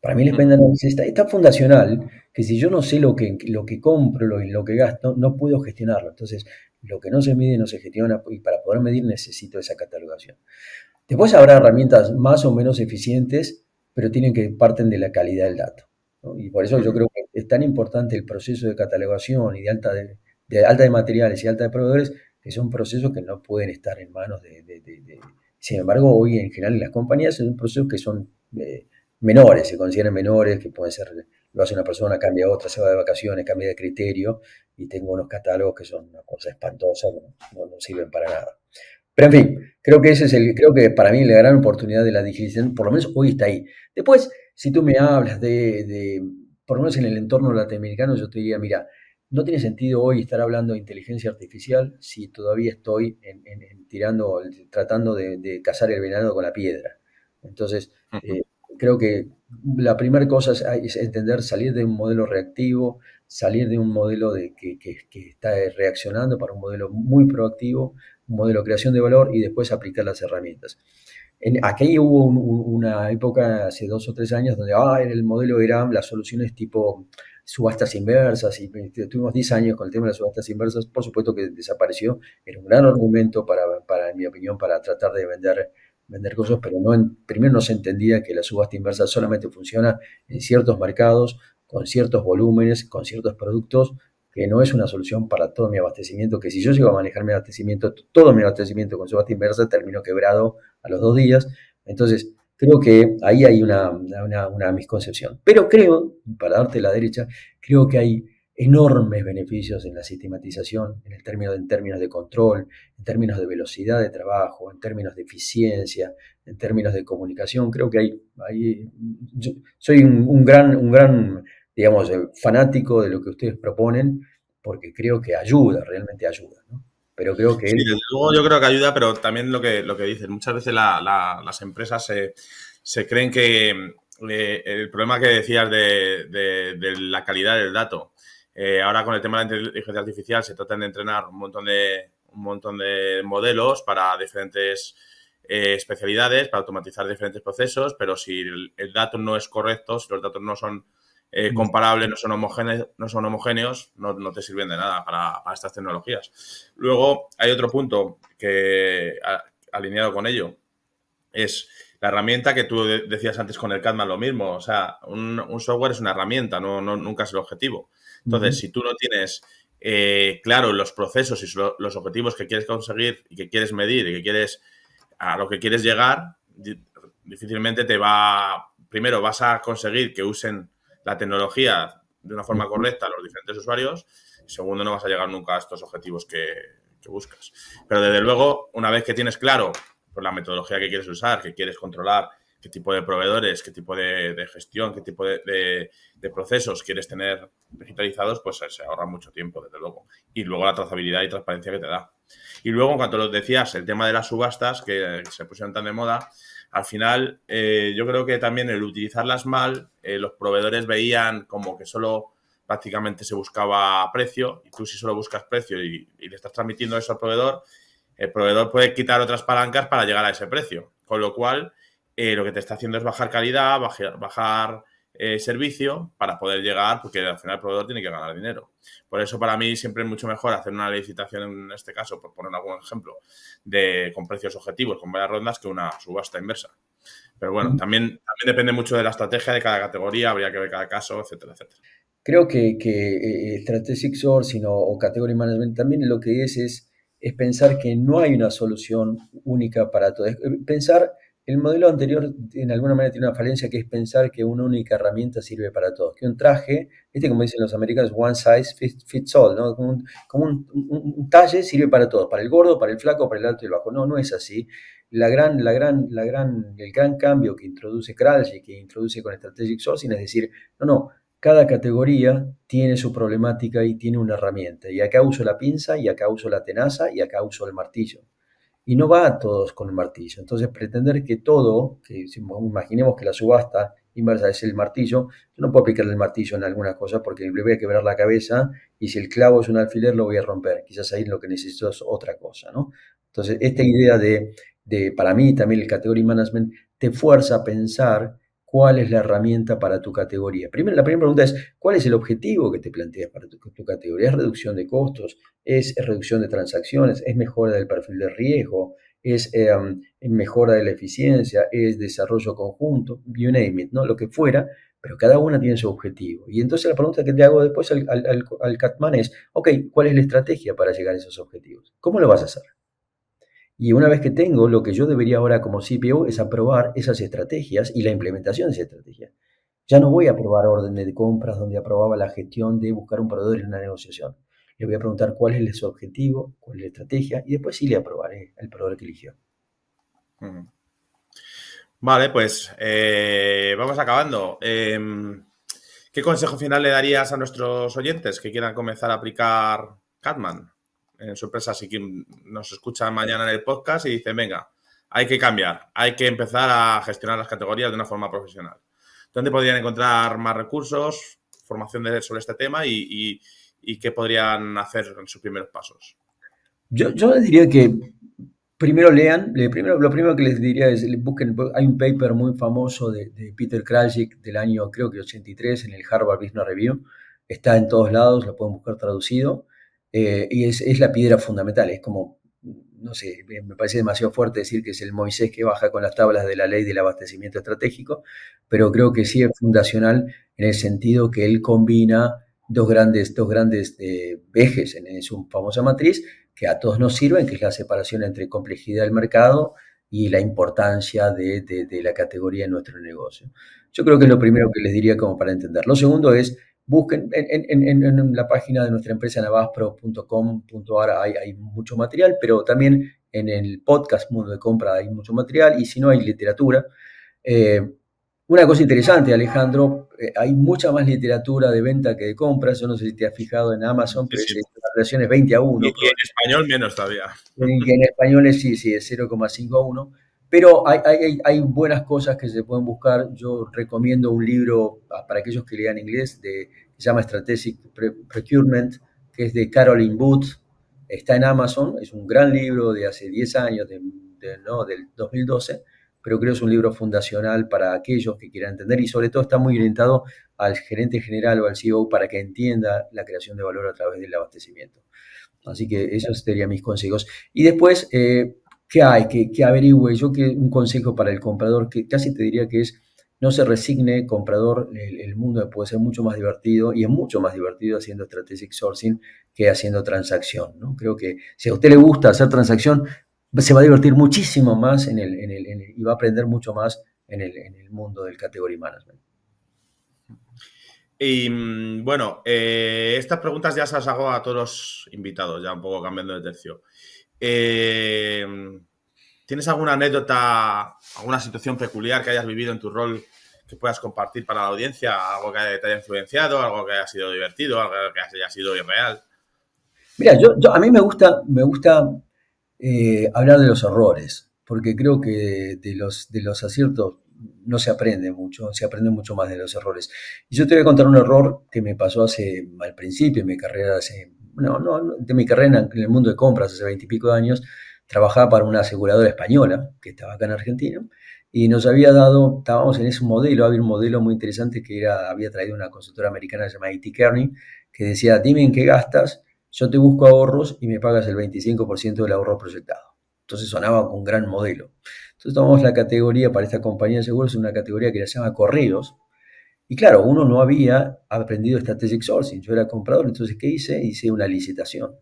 Para mí el spend Ujú. analysis está fundacional, que si yo no sé lo que compro, lo que gasto, no puedo gestionarlo. Entonces, lo que no se mide no se gestiona y para poder medir necesito esa catalogación. Después habrá herramientas más o menos eficientes, pero parten de la calidad del dato, ¿no? Y por eso yo Ujú. creo que es tan importante el proceso de catalogación y de alta de materiales y alta de proveedores, que son procesos que no pueden estar en manos Sin embargo, hoy en general en las compañías son procesos que son menores, se consideran menores, que pueden ser, lo hace una persona, cambia a otra, se va de vacaciones, cambia de criterio, y tengo unos catálogos que son una cosa espantosa, no sirven para nada. Pero en fin, creo que para mí la gran oportunidad de la digitalización, por lo menos hoy está ahí. Después, si tú me hablas por lo menos en el entorno latinoamericano, yo te diría, mira, no tiene sentido hoy estar hablando de inteligencia artificial si todavía estoy tratando de cazar el venado con la piedra. Entonces, Ujú. eh, creo que la primera cosa es entender, salir de un modelo reactivo, salir de un modelo que está reaccionando para un modelo muy proactivo, un modelo de creación de valor y después aplicar las herramientas. Aquí hubo una época hace 2 o 3 años donde el modelo era las soluciones tipo subastas inversas y tuvimos 10 años con el tema de las subastas inversas, por supuesto que desapareció, era un gran argumento en mi opinión, para tratar de vender cosas, pero primero no se entendía que la subasta inversa solamente funciona en ciertos mercados, con ciertos volúmenes, con ciertos productos, que no es una solución para todo mi abastecimiento, que si yo llego a manejar mi abastecimiento, todo mi abastecimiento con subasta inversa, termino quebrado a los 2 días. Entonces, creo que ahí hay una misconcepción. Pero creo, para darte la derecha, creo que hay enormes beneficios en la sistematización, en términos de control, en términos de velocidad de trabajo, en términos de eficiencia, en términos de comunicación. Creo que yo soy un gran, digamos, fanático de lo que ustedes proponen, porque creo que ayuda, realmente ayuda, ¿no? Pero creo que Sí, desde luego yo creo que ayuda, pero también lo que dices, muchas veces las empresas se creen que el problema que decías de la calidad del dato, ahora con el tema de la inteligencia artificial se tratan de entrenar un montón de modelos para diferentes especialidades, para automatizar diferentes procesos, pero si el dato no es correcto, si los datos no son comparables, no son homogéneos, no te sirven de nada para estas tecnologías. Luego hay otro punto que, alineado con ello, es la herramienta que tú decías antes con el Cadman, lo mismo. O sea, un software es una herramienta, nunca es el objetivo. Entonces, Ujú. si tú no tienes claro los procesos y los objetivos que quieres conseguir y que quieres medir y a lo que quieres llegar, difícilmente primero vas a conseguir que usen la tecnología de una forma Ujú. correcta a los diferentes usuarios. Y segundo, no vas a llegar nunca a estos objetivos que buscas. Pero desde luego, una vez que tienes claro pues, la metodología que quieres usar, que quieres controlar, qué tipo de proveedores, qué tipo de gestión, qué tipo de procesos quieres tener digitalizados, pues se ahorra mucho tiempo, desde luego. Y luego la trazabilidad y transparencia que te da. Y luego, en cuanto lo decías, el tema de las subastas, que se pusieron tan de moda, al final yo creo que también el utilizarlas mal, los proveedores veían como que solo prácticamente se buscaba precio, y tú si solo buscas precio y le estás transmitiendo eso al proveedor, el proveedor puede quitar otras palancas para llegar a ese precio. Con lo cual, lo que te está haciendo es bajar calidad, bajar servicio para poder llegar, porque al final el proveedor tiene que ganar dinero. Por eso, para mí, siempre es mucho mejor hacer una licitación, en este caso, por poner algún ejemplo, con precios objetivos, con varias rondas, que una subasta inversa. Pero bueno, también depende mucho de la estrategia de cada categoría, habría que ver cada caso, etcétera, etcétera. Creo que Strategic Sourcing o Category Management también lo que es pensar que no hay una solución única para todo. Pensar el modelo anterior en alguna manera tiene una falencia que es pensar que una única herramienta sirve para todos, que un traje, ¿viste? Como dicen los americanos, one size fits all, ¿no? Un talle sirve para todos, para el gordo, para el flaco, para el alto y el bajo. No, no es así. El gran cambio que introduce Kralji, que introduce con Strategic Sourcing, es decir, no, cada categoría tiene su problemática y tiene una herramienta. Y acá uso la pinza, y acá uso la tenaza, y acá uso el martillo. Y no va a todos con el martillo. Entonces, pretender que todo, que si imaginemos que la subasta inversa es el martillo, yo no puedo aplicarle el martillo en algunas cosas porque le voy a quebrar la cabeza y si el clavo es un alfiler lo voy a romper. Quizás ahí lo que necesito es otra cosa, ¿no? Entonces, esta idea para mí también el category management te fuerza a pensar cuál es la herramienta para tu categoría. Primero, la primera pregunta es, ¿cuál es el objetivo que te planteas para tu categoría? ¿Es reducción de costos? ¿Es reducción de transacciones? ¿Es mejora del perfil de riesgo? ¿Es mejora de la eficiencia? ¿Es desarrollo conjunto? You name it, ¿no? Lo que fuera, pero cada una tiene su objetivo. Y entonces la pregunta que te hago después al Catman es, ok, ¿cuál es la estrategia para llegar a esos objetivos? ¿Cómo lo vas a hacer? Y una vez que tengo, lo que yo debería ahora como CPO es aprobar esas estrategias y la implementación de esa estrategia. Ya no voy a aprobar órdenes de compras donde aprobaba la gestión de buscar un proveedor en una negociación. Le voy a preguntar cuál es su objetivo, cuál es la estrategia y después sí le aprobaré el proveedor que eligió. Ujú. Vale, pues vamos acabando. ¿Qué consejo final le darías a nuestros oyentes que quieran comenzar a aplicar Catman en su empresa? Si nos escuchan mañana en el podcast y dicen, venga, hay que cambiar, hay que empezar a gestionar las categorías de una forma profesional. ¿Dónde podrían encontrar más recursos, formación sobre este tema y qué podrían hacer en sus primeros pasos? Yo les diría que primero lean, lo primero que les diría es busquen, hay un paper muy famoso de Peter Kraljic del año creo que 83 en el Harvard Business Review, está en todos lados, lo pueden buscar traducido, y es la piedra fundamental, es como, no sé, me parece demasiado fuerte decir que es el Moisés que baja con las tablas de la ley del abastecimiento estratégico, pero creo que sí es fundacional en el sentido que él combina dos grandes ejes en su famosa matriz, que a todos nos sirven, que es la separación entre complejidad del mercado y la importancia de la categoría en nuestro negocio. Yo creo que es lo primero que les diría como para entender. Lo segundo es, busquen en la página de nuestra empresa navaspro.com.ar hay mucho material, pero también en el podcast Mundo de Compra hay mucho material y si no hay literatura. Eh, una cosa interesante, Alejandro, hay mucha más literatura de venta que de compras. Yo no sé si te has fijado en Amazon, Sí, pero sí. la relación es 20-1. Y en español menos todavía. En español sí, es 0,5-1. Pero hay buenas cosas que se pueden buscar. Yo recomiendo un libro para aquellos que lean inglés, que se llama Strategic Procurement, que es de Caroline Booth. Está en Amazon, es un gran libro de hace 10 años, no, del 2012, pero creo que es un libro fundacional para aquellos que quieran entender y sobre todo está muy orientado al gerente general o al CEO para que entienda la creación de valor a través del abastecimiento. Así que esos serían mis consejos. Y después, ¿qué hay? Que averigüe. Un consejo para el comprador, que casi te diría que es, no se resigne, comprador, el mundo puede ser mucho más divertido y es mucho más divertido haciendo strategic sourcing que haciendo transacción, ¿no? Creo que si a usted le gusta hacer transacción, se va a divertir muchísimo más y va a aprender mucho más en el mundo del category management. Y bueno, estas preguntas ya se las hago a todos los invitados, ya un poco cambiando de tercio. ¿Tienes alguna anécdota, alguna situación peculiar que hayas vivido en tu rol que puedas compartir para la audiencia? ¿Algo que te haya influenciado, algo que haya sido divertido, algo que haya sido irreal? Mira, a mí me gusta hablar de los errores, porque creo que de los aciertos no se aprende mucho, se aprende mucho más de los errores. Y yo te voy a contar un error que me pasó al principio de mi carrera, de mi carrera en el mundo de compras hace 20 y pico de años. Trabajaba para una aseguradora española que estaba acá en Argentina y estábamos en ese modelo, había un modelo muy interesante había traído una consultora americana llamada A.T. Kearney, que decía, dime en qué gastas, yo te busco ahorros y me pagas el 25% del ahorro proyectado. Entonces sonaba con un gran modelo. Entonces tomamos la categoría para esta compañía de seguros, una categoría que se llama correos. Y claro, uno no había aprendido Strategic Sourcing. Yo era comprador, entonces ¿qué hice? Hice una licitación.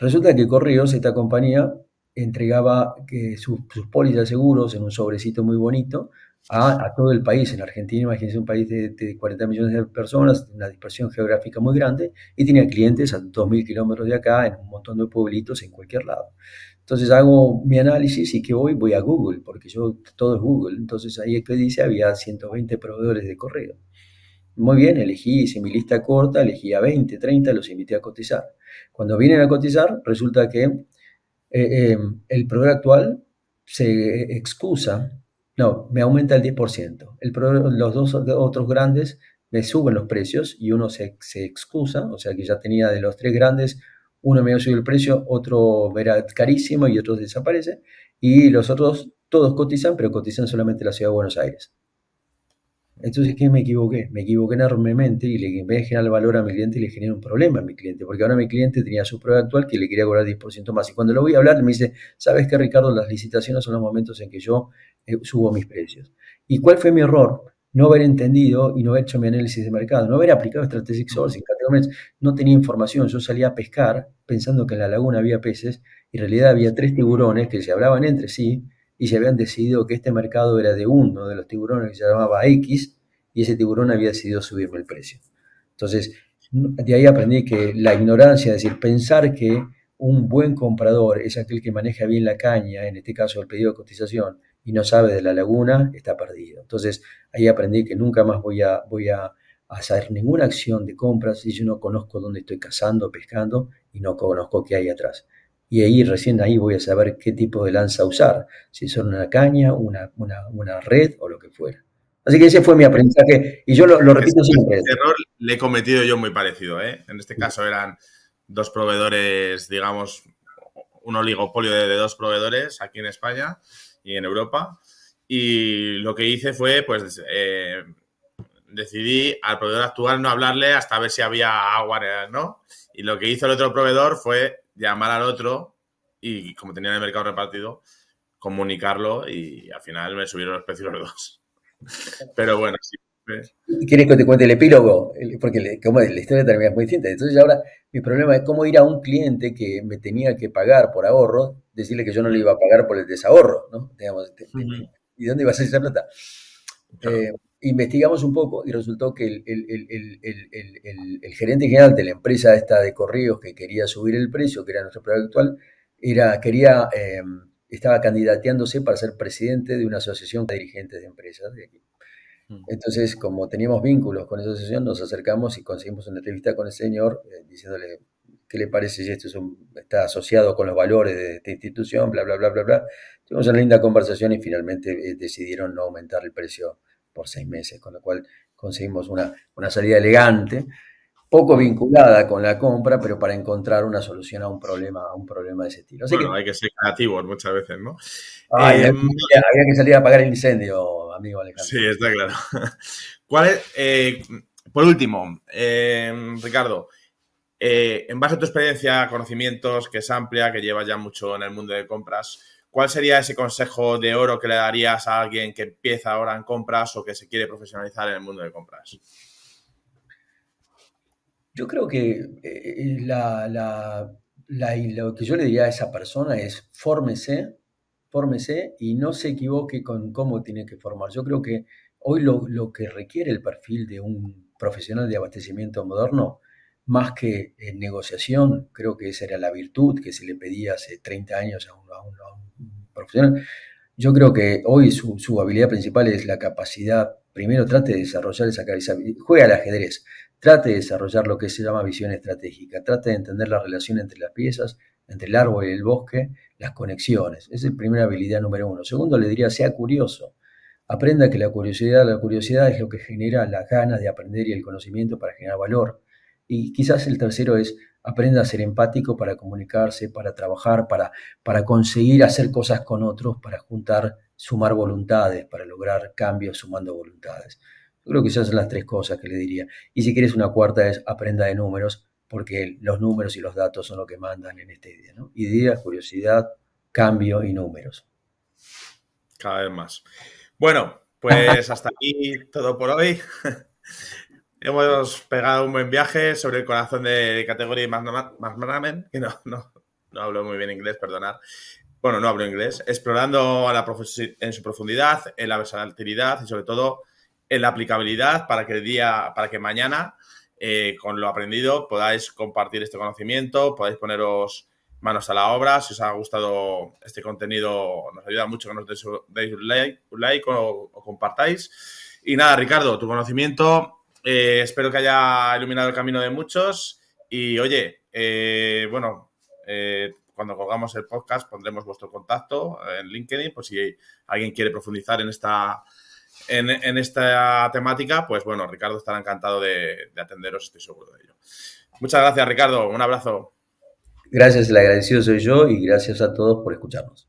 Resulta que Correos, esta compañía, entregaba sus pólizas de seguros en un sobrecito muy bonito a todo el país. En Argentina, imagínense un país de 40 millones de personas, una dispersión geográfica muy grande, y tenía clientes a 2.000 kilómetros de acá, en un montón de pueblitos, en cualquier lado. Entonces hago mi análisis y que voy a Google, porque yo todo es Google. Entonces ahí es que dice, había 120 proveedores de correo. Muy bien, elegí, hice mi lista corta, elegí a 20, 30, los invité a cotizar. Cuando vienen a cotizar, resulta que el proveedor actual se excusa, no, me aumenta el 10%. Los dos otros grandes me suben los precios y uno se excusa, o sea que ya tenía de los tres grandes, uno me subido el precio, otro era carísimo y otro desaparece, y los otros todos cotizan, pero cotizan solamente en la ciudad de Buenos Aires. Entonces, ¿qué me equivoqué? Me equivoqué enormemente y en vez de generar valor a mi cliente, le generé un problema a mi cliente, porque ahora mi cliente tenía su prueba actual que le quería cobrar 10% más. Y cuando lo voy a hablar, me dice, ¿sabes qué, Ricardo? Las licitaciones son los momentos en que yo subo mis precios. ¿Y cuál fue mi error? No haber entendido y no haber hecho mi análisis de mercado, no haber aplicado Strategic Sourcing. No tenía información, yo salía a pescar pensando que en la laguna había peces y en realidad había tres tiburones que se hablaban entre sí y se habían decidido que este mercado era de uno de los tiburones que se llamaba X y ese tiburón había decidido subirme el precio. Entonces, de ahí aprendí que la ignorancia, es decir, pensar que un buen comprador es aquel que maneja bien la caña, en este caso el pedido de cotización, y no sabe de la laguna, está perdido. Entonces, ahí aprendí que nunca más voy a hacer ninguna acción de compras si yo no conozco dónde estoy cazando, pescando y no conozco qué hay atrás. Y ahí recién ahí voy a saber qué tipo de lanza usar, si son una caña, una red o lo que fuera. Así que ese fue mi aprendizaje y yo lo repito siempre. Ese error le he cometido yo muy parecido, ¿eh? En este caso eran dos proveedores, digamos, un oligopolio de dos proveedores aquí en España y en Europa. Y lo que hice fue, pues, decidí al proveedor actual no hablarle hasta ver si había agua, ¿no? Y lo que hizo el otro proveedor fue llamar al otro y, como tenía el mercado repartido, comunicarlo y al final me subieron los precios los dos. Pero bueno, sí. ¿Quieres que te cuente el epílogo? Porque como la historia termina muy distinta. Entonces ahora mi problema es cómo ir a un cliente que me tenía que pagar por ahorro, decirle que yo no le iba a pagar por el desahorro, ¿no? Digamos, ¿y dónde iba a salir esa plata? Claro. Investigamos un poco y resultó que el gerente general de la empresa esta de correos que quería subir el precio, que era nuestro producto actual, estaba candidateándose para ser presidente de una asociación de dirigentes de empresas de aquí. Entonces, como teníamos vínculos con esa asociación, nos acercamos y conseguimos una entrevista con el señor diciéndole qué le parece si esto está asociado con los valores de esta institución, bla, bla, bla, bla, bla. Tuvimos una linda conversación y finalmente decidieron no aumentar el precio por 6 meses, con lo cual conseguimos una salida elegante, poco vinculada con la compra, pero para encontrar una solución a un problema de ese estilo. Así Bueno, que, hay que ser creativos muchas veces, ¿no? ay, había que salir a apagar el incendio, amigo Alejandro. Sí, está claro. ¿Cuál es, por último, Ricardo, en base a tu experiencia, conocimientos, que es amplia, que llevas ya mucho en el mundo de compras, ¿cuál sería ese consejo de oro que le darías a alguien que empieza ahora en compras o que se quiere profesionalizar en el mundo de compras? Yo creo que lo que yo le diría a esa persona es fórmese y no se equivoque con cómo tiene que formar. Yo creo que hoy lo que requiere el perfil de un profesional de abastecimiento moderno, más que negociación, creo que esa era la virtud que se le pedía hace 30 años a un profesional. Yo creo que hoy su habilidad principal es la capacidad, primero trate de desarrollar esa cabeza, juega al ajedrez, trate de desarrollar lo que se llama visión estratégica, trate de entender la relación entre las piezas, entre el árbol y el bosque, las conexiones. Esa es la primera habilidad número uno. Segundo, le diría, sea curioso. Aprenda que la curiosidad es lo que genera las ganas de aprender y el conocimiento para generar valor. Y quizás el tercero es aprenda a ser empático para comunicarse, para trabajar, para conseguir hacer cosas con otros, para juntar, sumar voluntades, para lograr cambios sumando voluntades. Yo creo que esas son las tres cosas que le diría. Y si quieres una cuarta es aprenda de números, porque los números y los datos son lo que mandan en esta idea, ¿no? Ideas, curiosidad, cambio y números. Cada vez más. Bueno, pues hasta aquí todo por hoy. Hemos pegado un buen viaje sobre el corazón de categoría y management, que no hablo muy bien inglés, perdonad. bueno, no hablo inglés, explorando en su profundidad, en la versatilidad y sobre todo en la aplicabilidad para que mañana, con lo aprendido, podáis compartir este conocimiento, podáis poneros manos a la obra. Si os ha gustado este contenido, nos ayuda mucho que nos deis un like o compartáis. Y nada, Ricardo, tu conocimiento, espero que haya iluminado el camino de muchos. Y oye, cuando colgamos el podcast pondremos vuestro contacto en LinkedIn, por si alguien quiere profundizar en esta temática, pues bueno, Ricardo estará encantado de atenderos, estoy seguro de ello. Muchas gracias, Ricardo. Un abrazo. Gracias, el agradecido soy yo y gracias a todos por escucharnos.